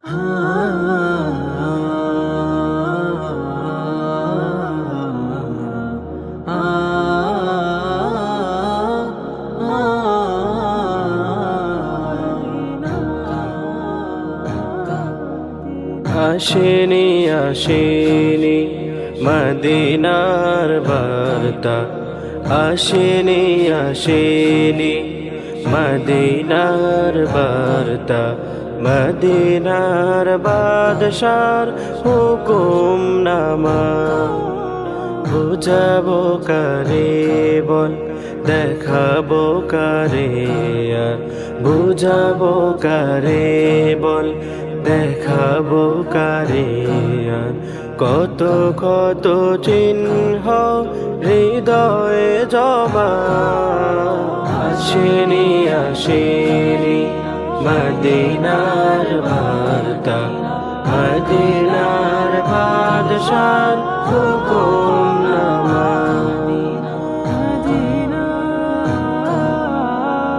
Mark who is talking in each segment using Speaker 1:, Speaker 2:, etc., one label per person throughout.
Speaker 1: আসেনি আসেনি মদিনার বার্তা, আসেনি আসেনি মদিনার বার্তা, মদিনার বাদশার হুকুম নামা। বুঝাবো কারে বল, দেখাবো কারে আর, বুঝাবো কারে বল, দেখাবো কারে আর। কত কত চিহ্ন হৃদয়ে জমা, আসেনি আসেনি মদিনার বার্তা, মদিনার বাদশার হুকুম নামা।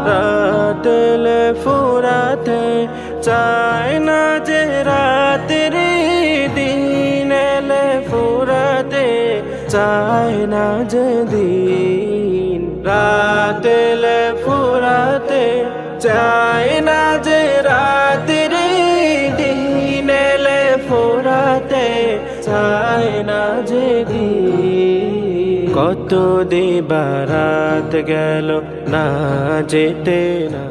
Speaker 1: রাতেলে ফুরাতে চায় না যে রাত্রি, দিন এলে ফুরাতে চায় না যে দিন। রাতেলে ফুরাতে চায় না যে রাত্রি, দিন এলে ফুরাতে চায় না যে দিন। কত দিবারাত গেল না যেতে না